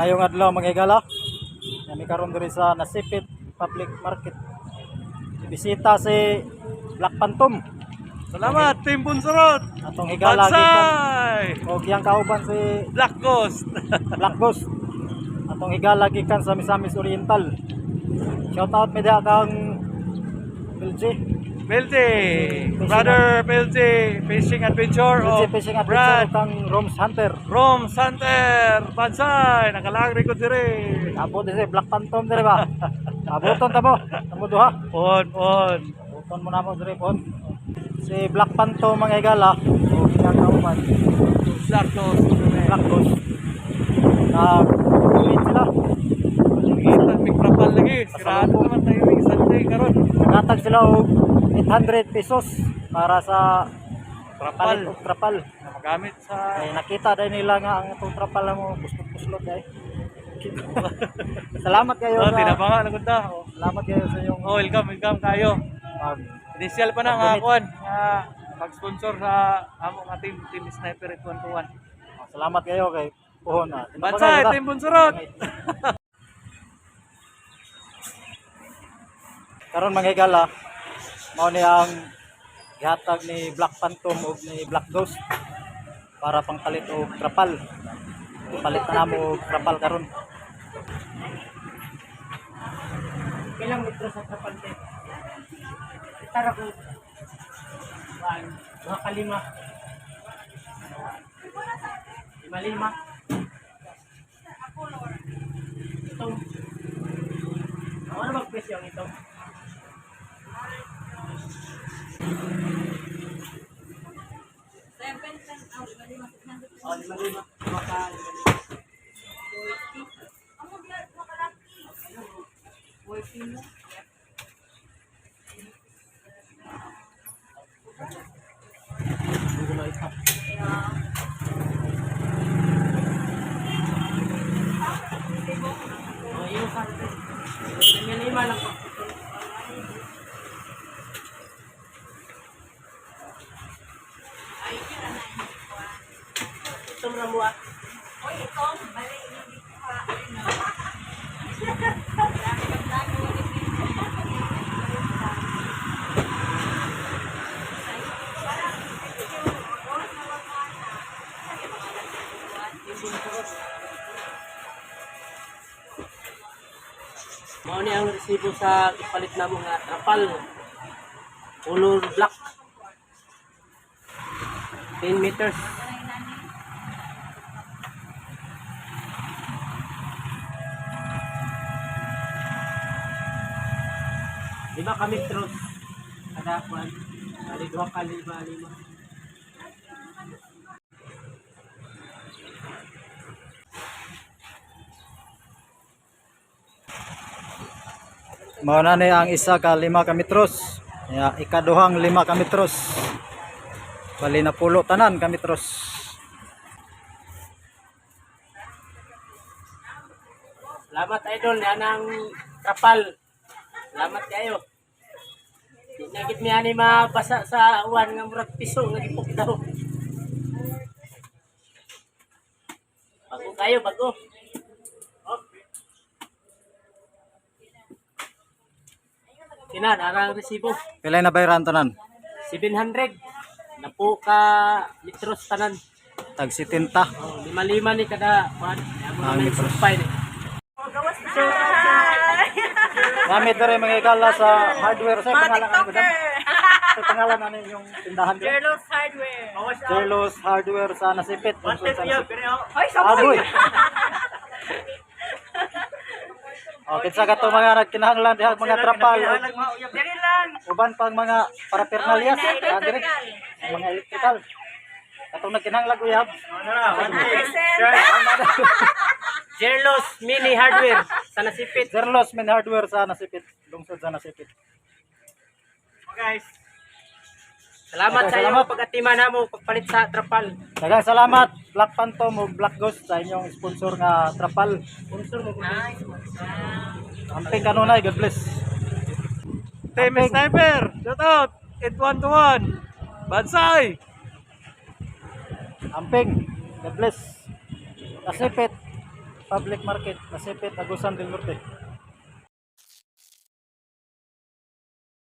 Ngayong adlaw mga higala, kami karon diri sa Nasipit Public Market. Bisita si Black Phantom. Salamat, Team Bunsurot! Atong higala Bansay! gikan og yang kauban si Black Ghost! Black Ghost. Atong higala gikan sa Misamis Oriental. Shout out media kang LG. Pelti! Brother Pelti! Fishing Adventure LG of Fishing Adventure Brad kang Roms Hunter. Rom Santer! Bansay! Nakalagri ko diri! Abo din si Black Phantom diri ba? Abuton ta mo. Tamo duha. Pon! Abuton mo na mo diri pon. Si Black Phantom mga higala og yang kauban Black Ghost! Black Ghost. Ulit sila. Kita, may prapal lagi. Sirado naman tayo yung Sunday karon. Naghatag sila og 800 pesos para sa Prapal! palit og trapal. Na magamit sa... Ay nakita dahil nila nga ang itong trapal mo puslot-puslot ay. Salamat kayo Oh, sa tinabangan na kunta. salamat kayo sa iyong Oh, welcome kayo. pag Initial pa na nga kuan nga pag-sponsor sa amo nga team Sniper 121. salamat kayo kay Puhon na. Bansay, Team Bunsurot. Karon mga higala, mao ni ang gihatag ni Black Phantom ug ni Black Ghost para pangpalit og trapal. Palit na namo og trapal karon. Ilang metro sa trapal te? Tara ko. Mga kalima. Lima. Ito. Ano mag-presyo ang ito? Oh, 5,000. Maka 5,000. Oh, yung sarte. Lima lang po. Itong ramuat. Mao ni ang resibo sa ipalit na mga trapal. Color black. 10 meters. Lima kami metros. Kada kuan. Kali 2 kali 5. Mao na ni ang isa ka 5 ka metros. Ya, ikaduhang 5 ka metros. Bali na pulo tanan ka metros. Salamat idol yan ang trapal. Salamat kayo. Di nagit mi ani mabasa sa uwan nga murag piso nga gipok daw. Bago kayo, bago. Kinan, arang resibo. Pilay na bayaran tanan? 700. Napo ka litros tanan. Tag 70. Oh, 5 ni kada kuan. Ang litros. Ni. Gamit dere mga higala sa hardware sa pangalan ano ba? Sa pangalan ano yung tindahan ko? Jerlos Hardware. Jerlos Hardware sa Nasipit. Ay, Aboy. saboy! Okay, sa kato mga nagkinahanglan diha mga trapal. Dali lang. Uban pang mga parapernalyas, dire mga electrical. Katong nagkinahanglan uyab. Jerlos Mini Hardware sa Nasipit. Jerlos Min Hardware sa Nasipit, lungsod sa Nasipit. Guys, Salamat Okay, sa salamat. iyong pag-atima namo pagpalit sa trapal. Daghang salamat Black Phantom ug Black Ghost sa inyong sponsor nga trapal. Sponsor mo. Amping kanunay, God bless. Team Sniper, shout out, 8121, Bansay. Amping, God bless. Nasipit. Public Market, Nasipit, Agusan del Norte.